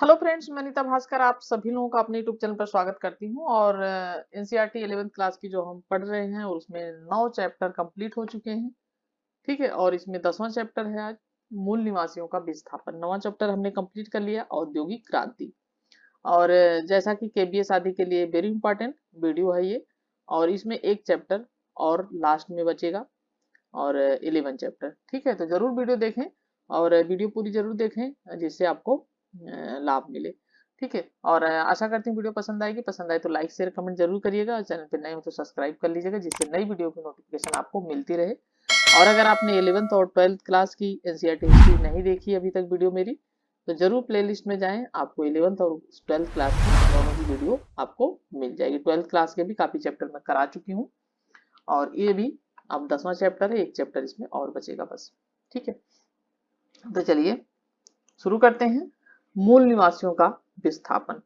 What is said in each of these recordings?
Hello friends, मैं नीता भास्कर आप सभी लोगों का अपने यूट्यूब चैनल पर स्वागत करती हूँ। और एनसीईआरटी 11th क्लास की जो हम पढ़ रहे हैं और उसमें 9 चैप्टर कंप्लीट हो चुके हैं। ठीक है, और इसमें 10वां चैप्टर है आज मूल निवासियों का विस्थापन। 9वां चैप्टर हमने कंप्लीट कर लिया, औद्योगिक क्रांति। और जैसा कि केबीएस आदि के लिए वेरी इंपॉर्टेंट वीडियो है ये। और इसमें एक चैप्टर और लास्ट में बचेगा और 11 चैप्टर। ठीक है, तो जरूर वीडियो देखें और वीडियो पूरी जरूर देखें जिससे आपको लाभ मिले। ठीक है, और आशा करती हूँ वीडियो पसंद आएगी। पसंद आए तो लाइक शेयर कमेंट जरूर करिएगा और चैनल पे नए हो तो सब्सक्राइब कर लीजिएगा जिससे नई वीडियो की नोटिफिकेशन आपको मिलती रहे। और अगर आपने 11th और 12th क्लास की एनसीईआरटी हिस्ट्री नहीं देखी अभी तक वीडियो मेरी, तो जरूर प्लेलिस्ट में जाएं, आपको 11th और 12th क्लास की दोनों की वीडियो आपको मिल जाएगी। 12th क्लास के भी काफी चैप्टर मैं करा चुकी हूँ और ये भी अब 10वां चैप्टर है, एक चैप्टर इसमें और बचेगा बस। ठीक है, तो चलिए शुरू करते हैं। मूल निवासियों का विस्थापन।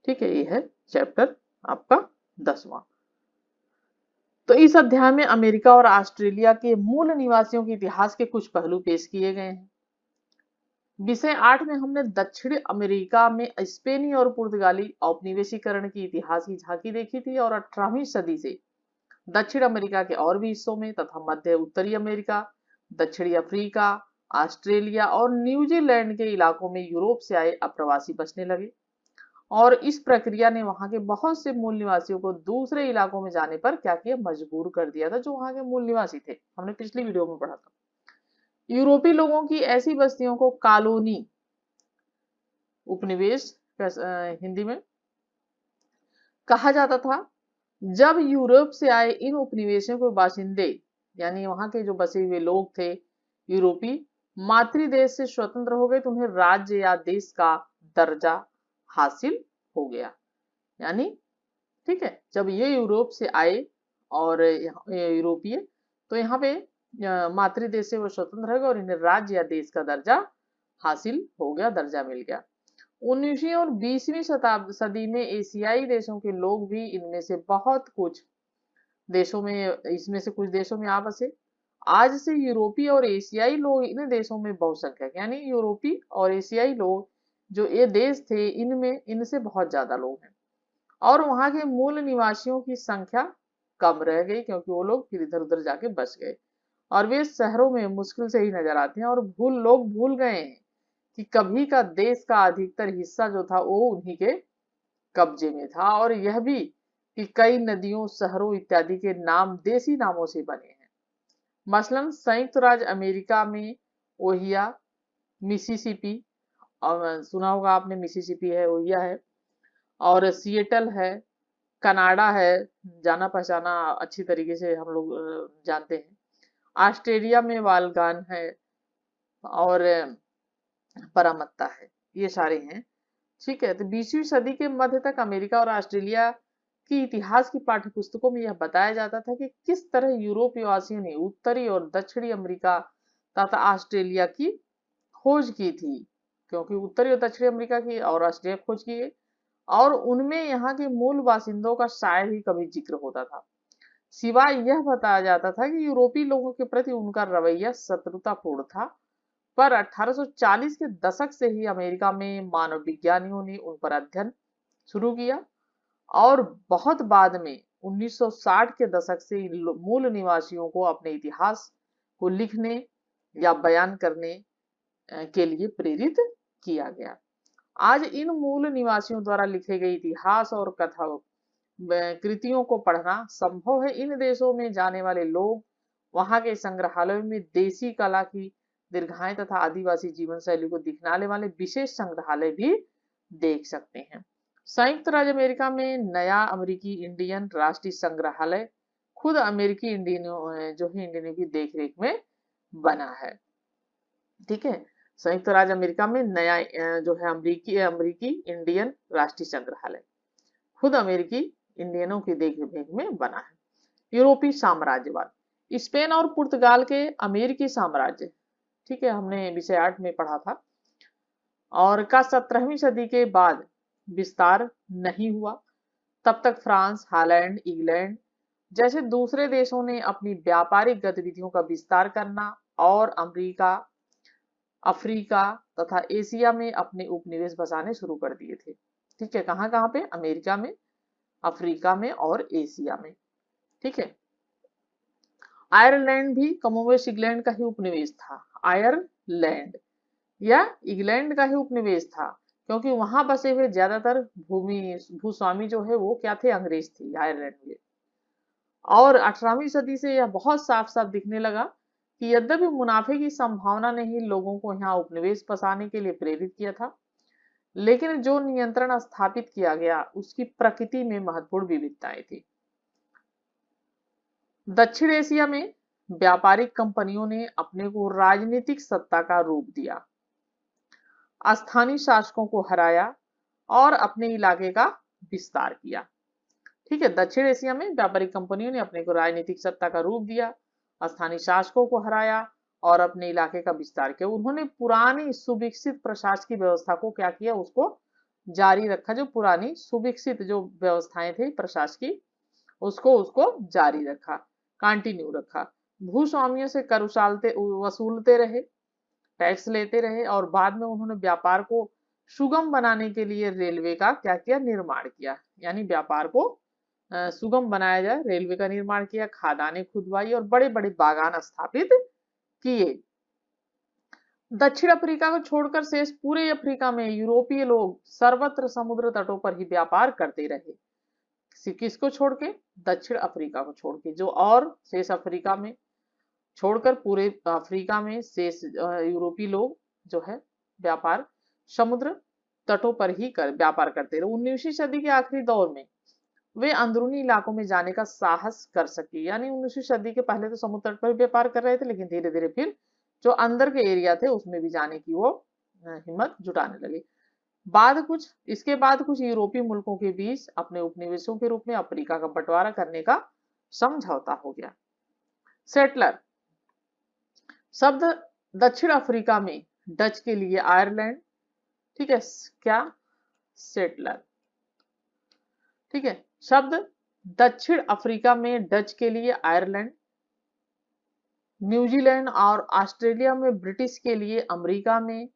ठीक है, ये है चैप्टर आपका 10वां। तो इस अध्याय में अमेरिका और ऑस्ट्रेलिया के मूल निवासियों के इतिहास के कुछ पहलू पेश किए गए हैं। विषय 8 में हमने दक्षिण अमेरिका में स्पेनी और पुर्तगाली औपनिवेशीकरण की इतिहास की झांकी देखी थी और 18वीं सदी से दक्षिण अमेरिका के और भी हिस्सों में तथा मध्य उत्तरी अमेरिका, दक्षिणी अफ्रीका, ऑस्ट्रेलिया और न्यूजीलैंड के इलाकों में यूरोप से आए अप्रवासी बसने लगे। और इस प्रक्रिया ने वहां के बहुत से मूल निवासियों को दूसरे इलाकों में जाने पर क्या किया, मजबूर कर दिया था। जो वहां के मूल निवासी थे, हमने पिछली वीडियो में पढ़ा था। यूरोपीय लोगों की ऐसी बस्तियों को कॉलोनी, उपनिवेश हिंदी में कहा जाता था। जब यूरोप से आए इन उपनिवेशों के बाशिंदे यानी वहां के जो बसे हुए लोग थे यूरोपी, मातृदेश से स्वतंत्र हो गए तो उन्हें राज्य या देश का दर्जा हासिल हो गया। यानी ठीक है, जब ये यूरोप से आए और यूरोपीय, तो यहाँ पे मातृदेश से वो स्वतंत्र हो गए और इन्हें राज्य या देश का दर्जा हासिल हो गया, दर्जा मिल गया। 19वीं और 20वीं सदी में एशियाई देशों के लोग भी इनमें से बहुत कुछ देशों में इसमें से कुछ देशों में आ बसे। आज से यूरोपीय और एशियाई लोग इन देशों में बहुसंख्यक, यानी यूरोपीय और एशियाई लोग जो ये देश थे इनमें इनसे बहुत ज्यादा लोग हैं। और वहां के मूल निवासियों की संख्या कम रह गई क्योंकि वो लोग फिर इधर उधर जाके बस गए और वे शहरों में मुश्किल से ही नजर आते हैं। और लोग भूल गए हैं कि कभी का देश का अधिकतर हिस्सा जो था वो उन्हीं के कब्जे में था। और यह भी कि कई नदियों, शहरों इत्यादि के नाम देसी नामों से बने हैं। मसलन संयुक्त राज्य अमेरिका में ओहिया, मिसिसिपी, और सुना होगा आपने मिसिसिपी है, ओहिया है, और सिएटल है, कनाडा है, जाना पहचाना अच्छी तरीके से हम लोग जानते हैं। ऑस्ट्रेलिया में वालगान है और परामत्ता है, ये सारे हैं। ठीक है, तो 20वीं सदी के मध्य तक अमेरिका और ऑस्ट्रेलिया की इतिहास की पाठ्य पुस्तकों में यह बताया जाता था कि किस तरह यूरोपीय वासियों ने उत्तरी और दक्षिणी अमेरिका तथा ऑस्ट्रेलिया की खोज की थी। क्योंकि उत्तरी और दक्षिणी अमेरिका की और ऑस्ट्रेलिया खोज की है और उनमें यहाँ के मूल बासिंदों का शायद ही कभी जिक्र होता था। सिवाय यह बताया जाता था कि यूरोपीय लोगों के प्रति उनका रवैया शत्रुतापूर्ण था। पर 1840 के दशक से ही अमेरिका में मानव विज्ञानियों ने उन पर अध्ययन शुरू किया और बहुत बाद में 1960 के दशक से मूल निवासियों को अपने इतिहास को लिखने या बयान करने के लिए प्रेरित किया गया। आज इन मूल निवासियों द्वारा लिखे गए इतिहास और कथा कृतियों को पढ़ना संभव है। इन देशों में जाने वाले लोग वहां के संग्रहालयों में देसी कला की दीर्घाएं तथा आदिवासी जीवन शैली को दिखलाने वाले विशेष संग्रहालय भी देख सकते हैं। संयुक्त राज्य अमेरिका में नया अमेरिकी इंडियन राष्ट्रीय संग्रहालय खुद अमेरिकी इंडियनों जो है इंडियनों की देखरेख में बना है। ठीक है, संयुक्त राज्य अमेरिका में नया जो है अमेरिकी अमेरिकी इंडियन राष्ट्रीय संग्रहालय खुद अमेरिकी इंडियनों की देखरेख में बना है। यूरोपीय साम्राज्यवाद, स्पेन और पुर्तगाल के अमेरिकी साम्राज्य, ठीक है, हमने विषय 8 में पढ़ा था, और का 17वीं सदी के बाद विस्तार नहीं हुआ। तब तक फ्रांस, हॉलैंड, इंग्लैंड जैसे दूसरे देशों ने अपनी व्यापारिक गतिविधियों का विस्तार करना और अमेरिका अफ्रीका तथा एशिया में अपने उपनिवेश बसाने शुरू कर दिए थे। ठीक है, कहाँ कहाँ पे? अमेरिका में, अफ्रीका में और एशिया में। ठीक है, आयरलैंड भी कमोवेश इंग्लैंड का ही उपनिवेश था। आयरलैंड या इंग्लैंड का ही उपनिवेश था, क्योंकि वहां बसे हुए ज्यादातर भूस्वामी जो है वो क्या थे? अंग्रेज थे आयरलैंड में। और 18वीं सदी से यह बहुत साफ साफ दिखने लगा कि यद्यपि मुनाफे की संभावना ने ही लोगों को यहाँ उपनिवेश बसाने के लिए प्रेरित किया था, लेकिन जो नियंत्रण स्थापित किया गया उसकी प्रकृति में महत्वपूर्ण विविधताएं थी। दक्षिण एशिया में व्यापारिक कंपनियों ने अपने को राजनीतिक सत्ता का रूप दिया, स्थानीय शासकों को हराया और अपने इलाके का विस्तार किया। ठीक है, दक्षिण एशिया में व्यापारिक कंपनियों ने अपने को राजनीतिक सत्ता का रूप दिया, स्थानीय शासकों को हराया और अपने इलाके का विस्तार किया। उन्होंने पुरानी सुविकसित प्रशासकीय व्यवस्था को क्या किया? उसको जारी रखा। जो पुरानी सुविकसित जो व्यवस्थाएं थी प्रशासकीय, उसको उसको जारी रखा, कंटिन्यू रखा। भूस्वामियों से कर वसूलते रहे, टैक्स लेते रहे और बाद में उन्होंने व्यापार को सुगम बनाने के लिए रेलवे का क्या किया? निर्माण किया। यानी व्यापार को सुगम बनाया जाए, रेलवे का निर्माण किया, खादानें खुदवाई और बड़े बड़े बागान स्थापित किए। दक्षिण अफ्रीका को छोड़कर शेष पूरे अफ्रीका में यूरोपीय लोग सर्वत्र समुद्र तटों पर ही व्यापार करते रहे। किसको छोड़ के? दक्षिण अफ्रीका को छोड़ के। जो और शेष अफ्रीका में छोड़कर पूरे अफ्रीका में शेष यूरोपीय लोग जो है व्यापार समुद्र तटों पर ही व्यापार करते रहे। 19वीं सदी के आखिरी दौर में वे अंदरूनी इलाकों में जाने का साहस कर सके। यानी 19वीं सदी के पहले तो समुद्र तट पर व्यापार कर रहे थे, लेकिन धीरे धीरे फिर जो अंदर के एरिया थे उसमें भी जाने की वो हिम्मत जुटाने लगे। इसके बाद कुछ यूरोपीय मुल्कों के बीच अपने उपनिवेशों के रूप में अफ्रीका का बंटवारा करने का समझौता हो गया। सेटलर शब्द दक्षिण अफ्रीका में डच के लिए आयरलैंड। ठीक है, क्या? सेटलर। ठीक है, शब्द दक्षिण अफ्रीका में डच के लिए आयरलैंड, न्यूजीलैंड और ऑस्ट्रेलिया में ब्रिटिश के लिए अमेरिका में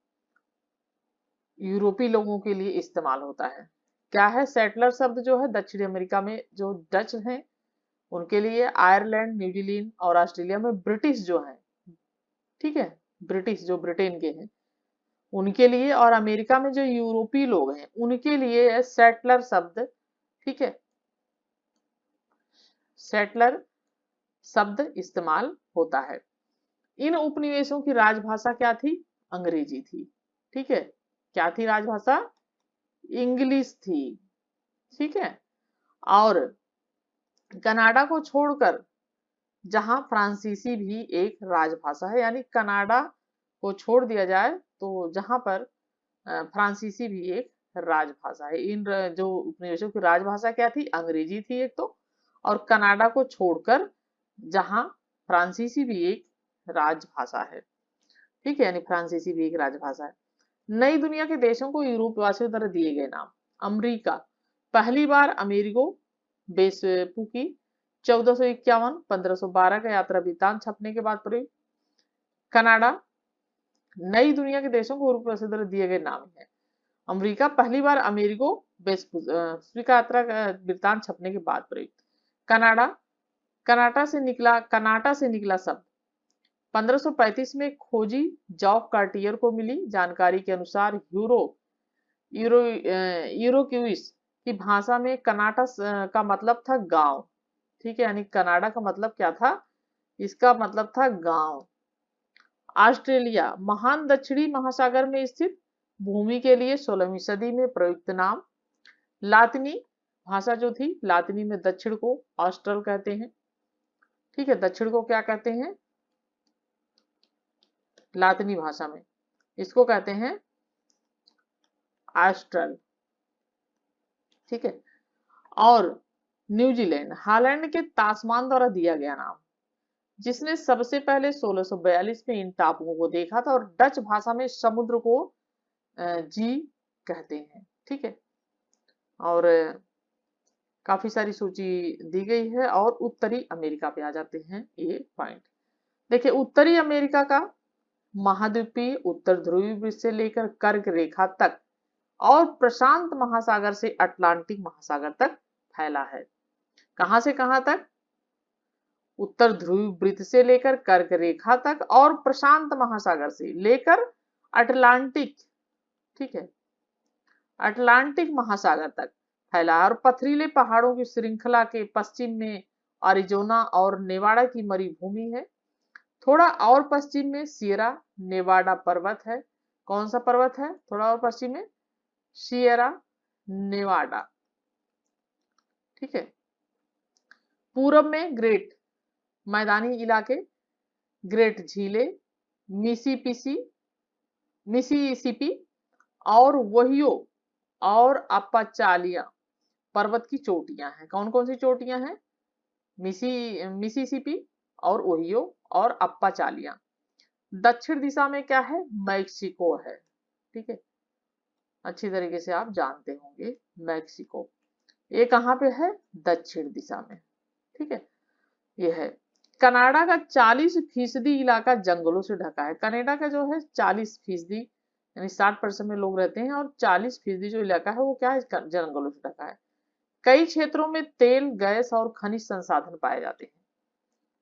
यूरोपीय लोगों के लिए इस्तेमाल होता है। क्या है? सेटलर शब्द जो है दक्षिण अमेरिका में जो डच हैं उनके लिए, आयरलैंड, न्यूजीलैंड और ऑस्ट्रेलिया में ब्रिटिश जो है, ठीक है, ब्रिटिश जो ब्रिटेन के हैं उनके लिए, और अमेरिका में जो यूरोपीय लोग हैं उनके लिए सेटलर शब्द, ठीक है, सेटलर शब्द इस्तेमाल होता है। इन उपनिवेशों की राजभाषा क्या थी? अंग्रेजी थी। ठीक है, क्या थी राजभाषा? इंग्लिश थी। ठीक है, और कनाडा को छोड़कर जहां फ्रांसीसी भी एक राजभाषा है, यानी कनाडा को छोड़ दिया जाए तो जहां पर फ्रांसीसी भी एक राजभाषा है। इन जो उपनिवेशों की राजभाषा क्या थी? अंग्रेजी थी एक तो, और कनाडा को छोड़कर जहां फ्रांसीसी भी एक राजभाषा है। ठीक है, यानी फ्रांसीसी भी एक राजभाषा है। नई दुनिया के देशों को यूरोपवासियों द्वारा दिए गए नाम। अमेरिका पहली बार अमेरिगो वेस्पुकी 1451-1512 का यात्रा वृत्तांत छपने के बाद प्रयुक्त। कनाडा नई दुनिया के देशों को यूरोपवासियों द्वारा दिए गए नाम है। अमेरिका पहली बार अमेरिगो वेस्पुकी का यात्रा वृत्तांत छपने के बाद प्रयुक्त। कनाडा कनाडा से निकला शब्द 1535 में खोजी जॉक कार्टियर को मिली जानकारी के अनुसार यूरोक्विस की भाषा में कनाडा का मतलब था गांव। ठीक है, यानी कनाडा का मतलब क्या था? इसका मतलब था गांव। ऑस्ट्रेलिया महान दक्षिणी महासागर में स्थित भूमि के लिए 16वीं सदी में प्रयुक्त नाम। लातिनी भाषा जो थी, लातिनी में दक्षिण को ऑस्ट्रल कहते हैं। ठीक है, दक्षिण को क्या कहते हैं? लातिनी भाषा में इसको कहते हैं ऑस्ट्रल। ठीक है, और न्यूजीलैंड हालैंड के तास्मान द्वारा दिया गया नाम, जिसने सबसे पहले 1642 में इन टापुओं को देखा था, और डच भाषा में समुद्र को जी कहते हैं। ठीक है, और काफी सारी सूची दी गई है। और उत्तरी अमेरिका पे आ जाते हैं ये पॉइंट। देखिए, उत्तरी अमेरिका का महाद्वीपीय उत्तर ध्रुवीय वृत्त से लेकर कर्क रेखा तक और प्रशांत महासागर से अटलांटिक महासागर तक फैला है। कहां से कहां तक? उत्तर ध्रुवीय वृत्त से लेकर कर्क रेखा तक और प्रशांत महासागर से लेकर अटलांटिक, ठीक है, अटलांटिक महासागर तक फैला है। और पथरीले पहाड़ों की श्रृंखला के पश्चिम में अरिजोना और नेवाडा की मरुभूमि है। थोड़ा और पश्चिम में सियरा नेवाडा पर्वत है। कौन सा पर्वत है थोड़ा और पश्चिम में? सियरा नेवाडा, ठीक है। पूरब में ग्रेट मैदानी इलाके, ग्रेट झीलें, मिसिसिपी और वोहियो और अपाचालिया पर्वत की चोटियां हैं। कौन कौन सी चोटियां हैं? मिसिसिपी और ओहियो और अप्पाचालिया। दक्षिण दिशा में क्या है? मैक्सिको है, ठीक है, अच्छी तरीके से आप जानते होंगे मैक्सिको। ये कहाँ पे है? दक्षिण दिशा में, ठीक है। ये है कनाडा का 40% इलाका जंगलों से ढका है। कनाडा का जो है 40% यानी 60% में लोग रहते हैं और 40% जो इलाका है वो क्या है? जंगलों से ढका है। कई क्षेत्रों में तेल, गैस और खनिज संसाधन पाए जाते हैं,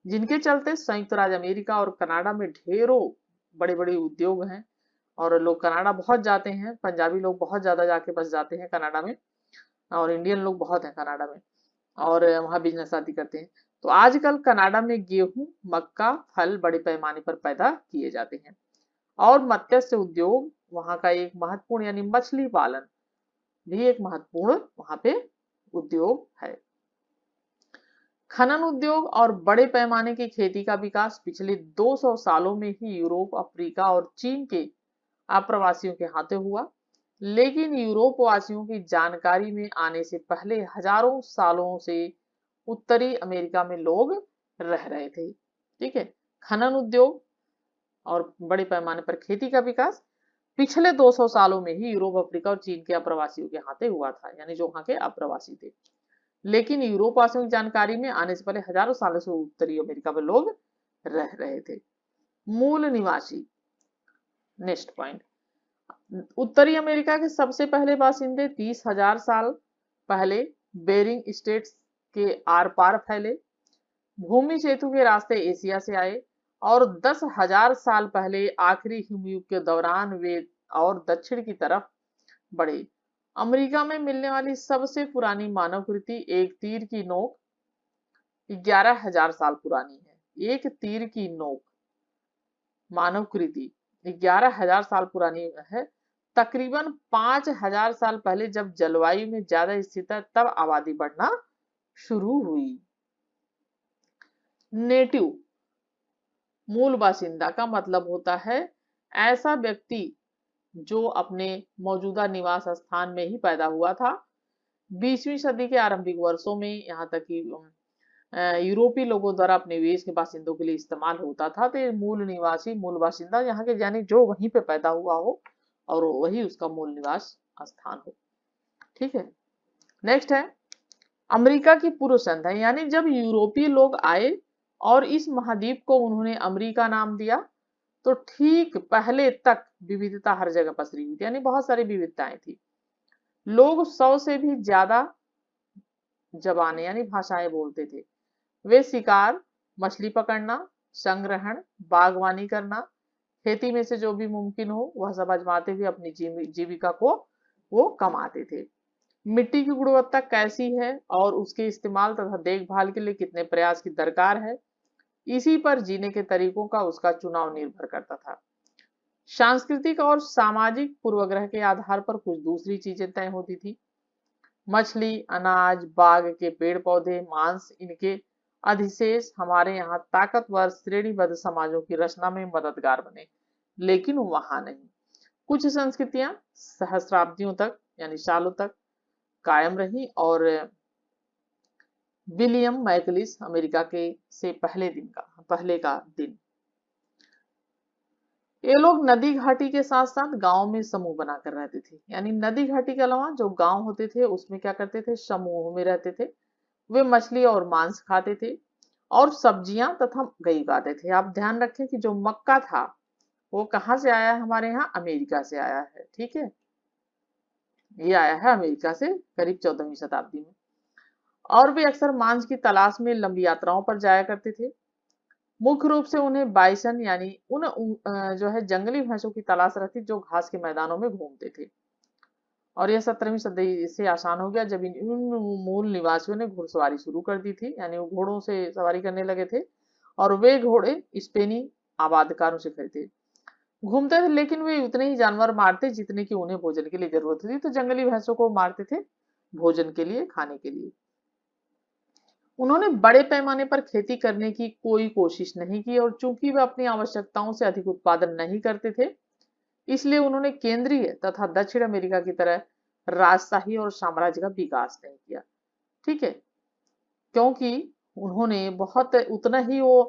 जिनके चलते संयुक्त राज्य अमेरिका और कनाडा में ढेरों बड़े बड़े उद्योग हैं और लोग कनाडा बहुत जाते हैं। पंजाबी लोग बहुत ज्यादा जाके बस जाते हैं कनाडा में और इंडियन लोग बहुत हैं कनाडा में और वहाँ बिजनेस आदि करते हैं। तो आजकल कनाडा में गेहूं, मक्का, फल बड़े पैमाने पर पैदा किए जाते हैं और मत्स्य उद्योग वहाँ का एक महत्वपूर्ण यानी मछली पालन भी एक महत्वपूर्ण वहाँ पे उद्योग है। खनन उद्योग और बड़े पैमाने की खेती का विकास पिछले 200 सालों में ही यूरोप, अफ्रीका और चीन के आप्रवासियों के हाथों हुआ। लेकिन यूरोप वासियों की जानकारी में आने से पहले हजारों सालों से उत्तरी अमेरिका में लोग रह रहे थे, ठीक है। खनन उद्योग और बड़े पैमाने पर खेती का विकास पिछले 200 सालों में ही यूरोप, अफ्रीका और चीन के अप्रवासियों के हाथे हुआ था, यानी जो वहां के अप्रवासी थे। लेकिन यूरोप वासियों की जानकारी में आने से पहले हजारों सालों से उत्तरी अमेरिका में लोग रह रहे थे। मूल निवासी, नेक्स्ट पॉइंट, उत्तरी अमेरिका के सबसे पहले बासिंदे 30,000 साल पहले बेरिंग स्टेट्स के आर पार फैले, भूमि सेतु के रास्ते एशिया से आए और 10,000 साल पहले आखिरी हिमयुग के दौरान वे और दक्षिण की तरफ बढ़े। अमेरिका में मिलने वाली सबसे पुरानी मानवकृति एक तीर की नोक 11,000 साल पुरानी है। एक तीर की नोक मानवकृति 11,000 साल पुरानी है। तकरीबन 5,000 साल पहले जब जलवायु में ज्यादा स्थिरता तब आबादी बढ़ना शुरू हुई। नेटिव, मूल बासिंदा का मतलब होता है ऐसा व्यक्ति जो अपने मौजूदा निवास स्थान में ही पैदा हुआ था। 20वीं सदी के आरंभिक वर्षों में यहाँ तक कि यूरोपीय लोगों द्वारा अपने देश के बासिंदों के लिए इस्तेमाल होता था। तो ये मूल निवासी, मूल बासिंदा यहाँ के यानी जो वहीं पे पैदा हुआ हो और वही उसका मूल निवास स्थान हो, ठीक है। नेक्स्ट है अमेरिका की पूर्व संध्या, यानी जब यूरोपीय लोग आए और इस महाद्वीप को उन्होंने अमेरिका नाम दिया तो ठीक पहले तक विविधता हर जगह पसरी हुई थी, यानी बहुत सारी विविधताएं थी। लोग 100 से भी ज्यादा जबानें यानी भाषाएं बोलते थे। वे शिकार, मछली पकड़ना, संग्रहण, बागवानी करना, खेती में से जो भी मुमकिन हो वह सब आजमाते हुए अपनी जीविका को वो कमाते थे। मिट्टी की गुणवत्ता कैसी है और उसके इस्तेमाल तथा देखभाल के लिए कितने प्रयास की दरकार है, इसी पर जीने के तरीकों का उसका चुनाव निर्भर करता था। सांस्कृतिक और सामाजिक पूर्वाग्रह के आधार पर कुछ दूसरी चीजें तय होती थी। मछली, अनाज, बाग के पेड़ पौधे, मांस, इनके अधिशेष हमारे यहाँ ताकतवर श्रेणीबद्ध समाजों की रचना में मददगार बने, लेकिन वहां नहीं। कुछ संस्कृतियां सहस्राब्दियों तक यानी सालों तक कायम रही और विलियम मैकलिस अमेरिका के से पहले का दिन, ये लोग नदी घाटी के साथ साथ गांव में समूह बनाकर रहते थे। यानी नदी घाटी के अलावा जो गांव होते थे उसमें क्या करते थे? समूह में रहते थे। वे मछली और मांस खाते थे और सब्जियां तथा गई उगाते थे। आप ध्यान रखें कि जो मक्का था वो कहाँ से आया है? हमारे यहाँ अमेरिका से आया है। ठीक है, ये आया है अमेरिका से करीब 14वीं शताब्दी में। और वे अक्सर मांस की तलाश में लंबी यात्राओं पर जाया करते थे। मुख्य रूप से उन्हें बाइसन यानी जो है जंगली भैंसों की तलाश रहती जो घास के मैदानों में घूमते थे। और यह 17वीं सदी से आसान हो गया जब इन मूल निवासियों ने घुड़सवारी शुरू कर दी थी, यानी वो घोड़ों से सवारी करने लगे थे। और वे घोड़े स्पेनी आबादकारों से खरीदे घूमते थे, लेकिन वे उतने ही जानवर मारते जितने की उन्हें भोजन के लिए जरूरत थी। तो जंगली भैंसों को मारते थे भोजन के लिए, खाने के लिए। उन्होंने बड़े पैमाने पर खेती करने की कोई कोशिश नहीं की, और चूंकि वे अपनी आवश्यकताओं से अधिक उत्पादन नहीं करते थे, इसलिए उन्होंने केंद्रीय तथा दक्षिण अमेरिका की तरह राजशाही और साम्राज्य का विकास नहीं किया। ठीक है, क्योंकि उन्होंने बहुत उतना ही वो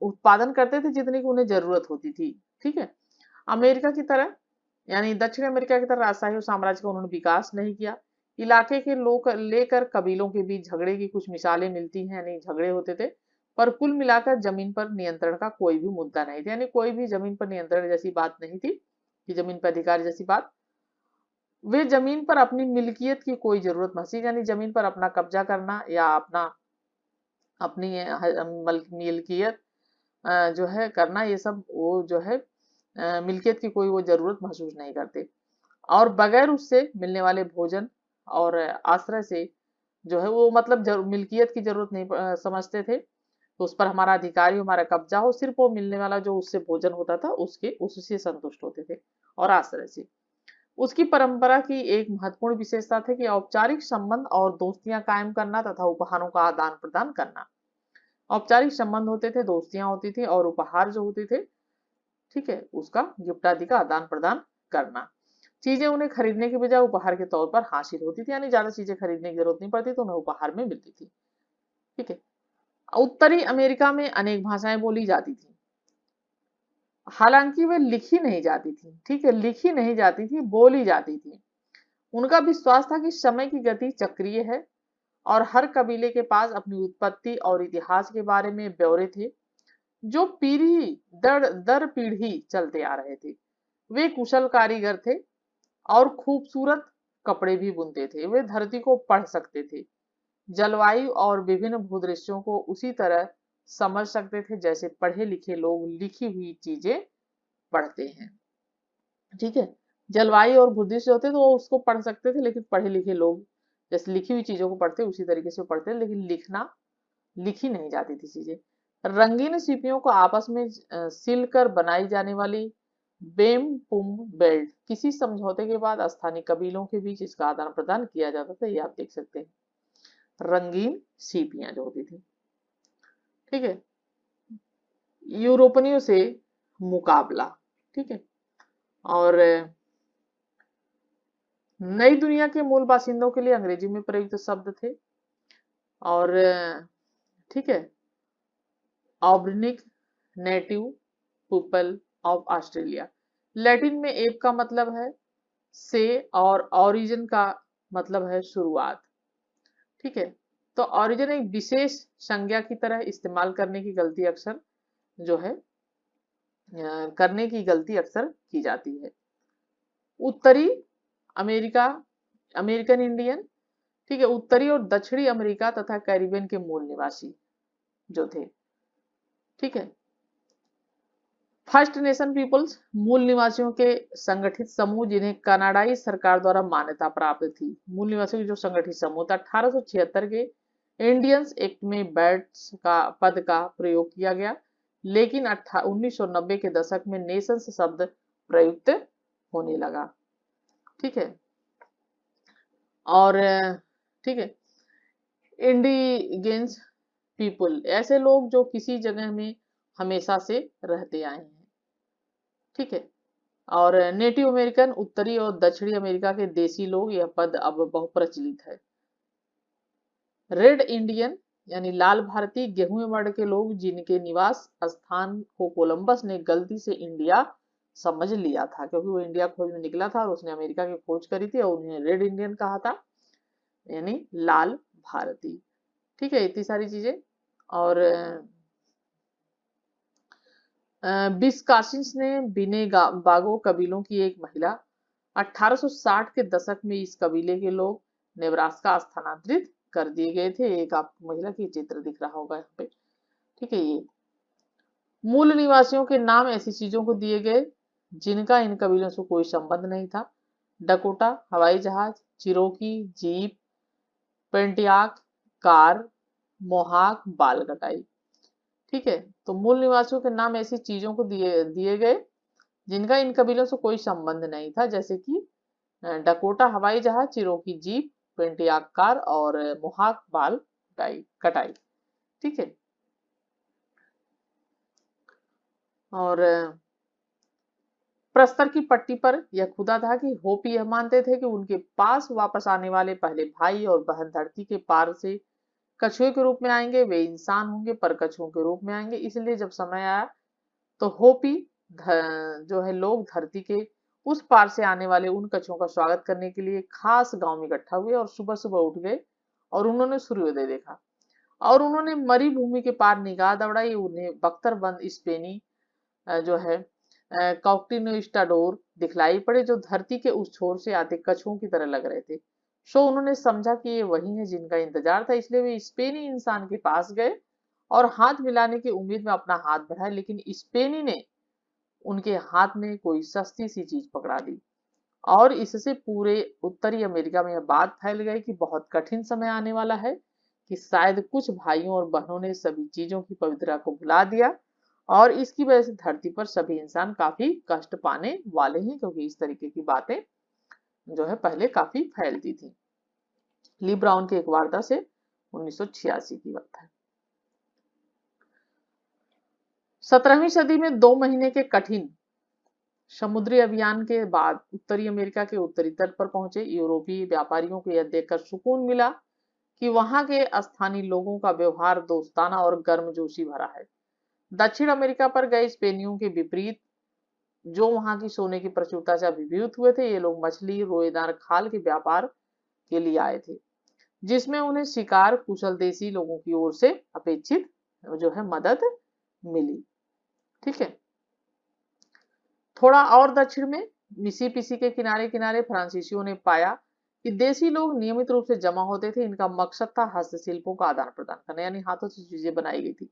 उत्पादन करते थे जितने की उन्हें जरूरत होती थी। ठीक है, अमेरिका की तरह यानी दक्षिण अमेरिका की तरह राजशाही और साम्राज्य का उन्होंने विकास नहीं किया। इलाके के लोग लेकर कबीलों के बीच झगड़े की कुछ मिसालें मिलती हैं, यानी झगड़े होते थे, पर कुल मिलाकर जमीन पर नियंत्रण का कोई भी मुद्दा नहीं था, यानी कोई भी जमीन पर नियंत्रण जैसी बात नहीं थी कि जमीन पर अधिकार जैसी बात। वे जमीन पर अपनी मिल्कियत की कोई जरूरत महसूस, यानी जमीन पर अपना कब्जा करना या अपनी मिल्कियत जो है करना, ये सब वो जो है मिल्कियत की कोई वो जरूरत महसूस नहीं करते। और बगैर उससे मिलने वाले भोजन और आश्रय से जो है वो मतलब मिल्कियत की जरूरत नहीं समझते थे। तो उस पर हमारा अधिकार ही हमारा कब्जा हो, सिर्फ वो मिलने वाला जो उससे भोजन होता था उसके उससे संतुष्ट होते थे, और आश्रय से। उसकी परंपरा की एक महत्वपूर्ण विशेषता थी कि औपचारिक संबंध और दोस्तियां कायम करना तथा उपहारों का आदान प्रदान करना। औपचारिक संबंध होते थे, दोस्तियां होती थी, और उपहार जो होते थे, ठीक है, उसका गिफ्ट आदि का आदान प्रदान करना। चीजें उन्हें खरीदने के बजाय उपहार के तौर पर हासिल होती थी, यानी ज्यादा चीजें खरीदने की जरूरत नहीं पड़ती, तो उन्हें उपहार में मिलती थी। ठीक है, उत्तरी अमेरिका में अनेक भाषाएं बोली जाती थी, हालांकि वे लिखी नहीं जाती थी। ठीक है, लिखी नहीं जाती थी, बोली जाती थी। उनका विश्वास था कि समय की गति चक्रीय है, और हर कबीले के पास अपनी उत्पत्ति और इतिहास के बारे में ब्यौरे थे जो पीढ़ी दर दर पीढ़ी चलते आ रहे थे। वे कुशल कारीगर थे और खूबसूरत कपड़े भी बुनते थे। वे धरती को पढ़ सकते थे, जलवायु और विभिन्न भूदृश्यों को उसी तरह समझ सकते थे जैसे पढ़े लिखे लोग लिखी हुई चीजें पढ़ते हैं। ठीक है, जलवायु और भूदृश्य होते तो वो उसको पढ़ सकते थे, लेकिन पढ़े लिखे लोग जैसे लिखी हुई चीजों को पढ़ते उसी तरीके से पढ़ते, लेकिन लिखी नहीं जाती थी चीजें। रंगीन सीपियों को आपस में सिलकर बनाई जाने वाली बेम पुम बेल्ट किसी समझौते के बाद स्थानीय कबीलों के बीच इसका आदान प्रदान किया जाता था, ये आप देख सकते हैं। रंगीन सीपियां जो होती थी। ठीक है, यूरोपियों से मुकाबला। ठीक है, और नई दुनिया के मूल बासिंदों के लिए अंग्रेजी में प्रयुक्त शब्द थे। और ठीक है, aboriginal native people of Australia. Latin में एप का मतलब है से, और ओरिजिन का मतलब है शुरुआत। ठीक है, तो ओरिजिन एक विशेष संज्ञा की तरह इस्तेमाल करने की गलती अक्सर जो है करने की गलती अक्सर की जाती है। उत्तरी अमेरिका, अमेरिकन इंडियन। ठीक है, उत्तरी और दक्षिणी अमेरिका तथा कैरिबियन के मूल निवासी जो थे। ठीक है, फर्स्ट नेशन पीपल्स मूल निवासियों के संगठित समूह जिन्हें कनाडाई सरकार द्वारा मान्यता प्राप्त थी। मूल निवासियों की जो संगठित समूह था, 1876 के इंडियंस एक्ट में बैट्स का पद का प्रयोग किया गया, लेकिन 1990 के दशक में नेशंस शब्द प्रयुक्त होने लगा। ठीक है, और ठीक है, इंडिगेंस पीपल ऐसे लोग जो किसी जगह में हमेशा से रहते आए हैं। ठीक है, और नेटिव अमेरिकन उत्तरी और दक्षिणी अमेरिका के देसी लोग, यह पद अब बहुत प्रचलित है। रेड इंडियन यानी लाल भारतीय गेहूं वर्ण के लोग जिनके निवास स्थान को कोलंबस ने गलती से इंडिया समझ लिया था, क्योंकि वो इंडिया खोज में निकला था और उसने अमेरिका की खोज करी थी, और उन्हें रेड इंडियन कहा था, यानी लाल भारतीय। ठीक है, इतनी सारी चीजें। और बिस्काशिन्स ने बिनेगाबागो कबीलों की एक महिला 1860 के दशक में इस कबीले के लोग नेब्रास्का स्थानांतरित कर दिए गए थे। एक आपको महिला की चित्र दिख रहा होगा यहाँ पे। ठीक है, ये मूल निवासियों के नाम ऐसी चीजों को दिए गए जिनका इन कबीलों से कोई संबंध नहीं था। डकोटा हवाई जहाज, चिरोकी जीप, पेंटियाक कार, मोहाक बाल कटाई। ठीक है, तो मूल निवासियों के नाम ऐसी चीजों को दिए दिए गए जिनका इन कबीलों से कोई संबंध नहीं था, जैसे कि डकोटा हवाई जहाज, चिरोकी जीप, पेंटियाक कार और मोहाक बाल कटाई। ठीक है, और प्रस्तर की पट्टी पर यह खुदा था कि होपी यह मानते थे कि उनके पास वापस आने वाले पहले भाई और बहन धरती के पार से कछुए के रूप में आएंगे। वे इंसान होंगे पर कछुओं के रूप में आएंगे। इसलिए जब समय आया तो होपी जो है लोग धरती के उस पार से आने वाले उन कछुओं का स्वागत करने के लिए खास गांव में इकट्ठा हुए और सुबह सुबह उठ गए और उन्होंने सूर्योदय देखा और उन्होंने मरी भूमि के पार निगाह दौड़ाई। उन्हें बख्तरबंद स्पेनी जो है कॉक्टिनोस्टाडोर दिखलाई पड़े जो धरती के उस छोर से आते कछुओं की तरह लग रहे थे। सो उन्होंने समझा कि ये वही है जिनका इंतजार था, इसलिए वे स्पेनी इंसान के पास गए और हाथ मिलाने की उम्मीद में अपना हाथ बढ़ाया, लेकिन स्पेनी ने उनके हाथ में कोई सस्ती सी चीज पकड़ा दी और इससे पूरे उत्तरी अमेरिका में यह बात फैल गई कि बहुत कठिन समय आने वाला है, कि शायद कुछ भाइयों और बहनों ने सभी चीजों की पवित्रता को भुला दिया और इसकी वजह से धरती पर सभी इंसान काफी कष्ट पाने वाले हैं, क्योंकि इस तरीके की बातें जो है पहले काफी फैलती थी। ली ब्राउन की एक वार्ता से 1986 की बात है। 17वीं सदी में 2 महीने के कठिन समुद्री अभियान के बाद उत्तरी अमेरिका के उत्तरी तट पर पहुंचे यूरोपीय व्यापारियों को यह देखकर सुकून मिला कि वहां के स्थानीय लोगों का व्यवहार दोस्ताना और गर्मजोशी भरा है। दक्षिण अमेरिका पर गए स्पेनियों के विपरीत जो वहां की सोने की प्रचुरता से अभिभूत हुए थे, ये लोग मछली रोएदार खाल के व्यापार के लिए आए थे, जिसमें उन्हें शिकार कुशल देसी लोगों की ओर से अपेक्षित जो है मदद मिली। ठीक है, थोड़ा और दक्षिण में मिसिसिपी के किनारे किनारे फ्रांसीसियों ने पाया कि देसी लोग नियमित रूप से जमा होते थे। इनका मकसद था हस्तशिल्पों का आदान प्रदान करना, यानी हाथों से चीजें बनाई गई थी।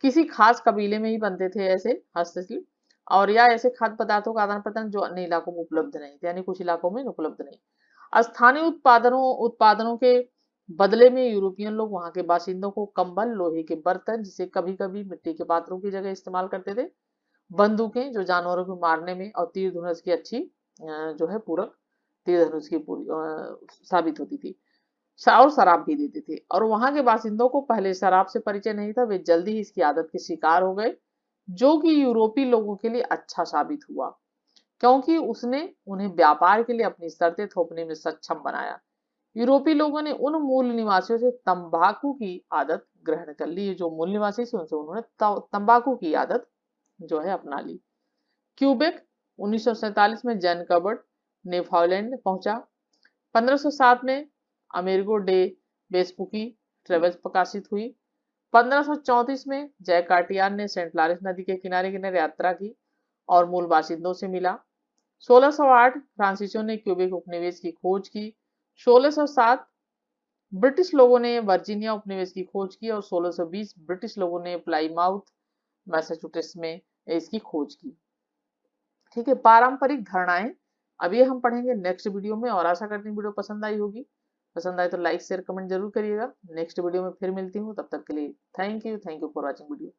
किसी खास कबीले में ही बनते थे ऐसे हस्तशिल्प और या ऐसे खाद्य पदार्थों का आदान प्रदान जो अन्य इलाकों में उपलब्ध नहीं थे, यानी कुछ इलाकों में उपलब्ध नहीं। स्थानीय उत्पादनों के बदले में यूरोपियन लोग वहां के बासिंदों को कंबल, लोहे के बर्तन, जिसे कभी कभी मिट्टी के पात्रों की जगह इस्तेमाल करते थे, बंदूकें जो जानवरों को मारने में और तीर धनुष की अच्छी जो है पूरक तीर धनुष की पूरी साबित होती थी, और शराब भी देते थे। और वहां के बासिंदों को पहले शराब से परिचय नहीं था, वे जल्दी ही इसकी आदत के शिकार हो गए, जो कि यूरोपीय लोगों के लिए अच्छा साबित हुआ क्योंकि उसने उन्हें व्यापार के लिए अपनी शर्तें थोपने में सक्षम बनाया। यूरोपीय लोगों ने उन मूल निवासियों से तंबाकू की आदत ग्रहण कर ली। जो मूल निवासी थे उनसे उन्होंने तंबाकू की आदत जो है अपना ली। क्यूबेक 1947 में जैन कबर्ट न्यूफाउंडलैंड पहुंचा। 1507 में अमेरिगो डे वेस्पुकी ट्रेवल्स प्रकाशित हुई। 1534 में जय कार्टियर ने सेंट लॉरेंस नदी के किनारे किनारे यात्रा की और मूल बासिंदों से मिला। 1608 फ्रांसीसियों ने क्यूबेक उपनिवेश की खोज की। 1607 ब्रिटिश लोगों ने वर्जीनिया उपनिवेश की खोज की और 1620 ब्रिटिश लोगों ने प्लाईमाउथ मैसाचुसेट्स में इसकी खोज की। ठीक है, पारंपरिक धारणाएं अब ये हम पढ़ेंगे नेक्स्ट वीडियो में और आशा करती हूँ वीडियो पसंद आई होगी। पसंद आए तो लाइक शेयर कमेंट जरूर करिएगा। नेक्स्ट वीडियो में फिर मिलती हूँ, तब तक के लिए thank you for watching video.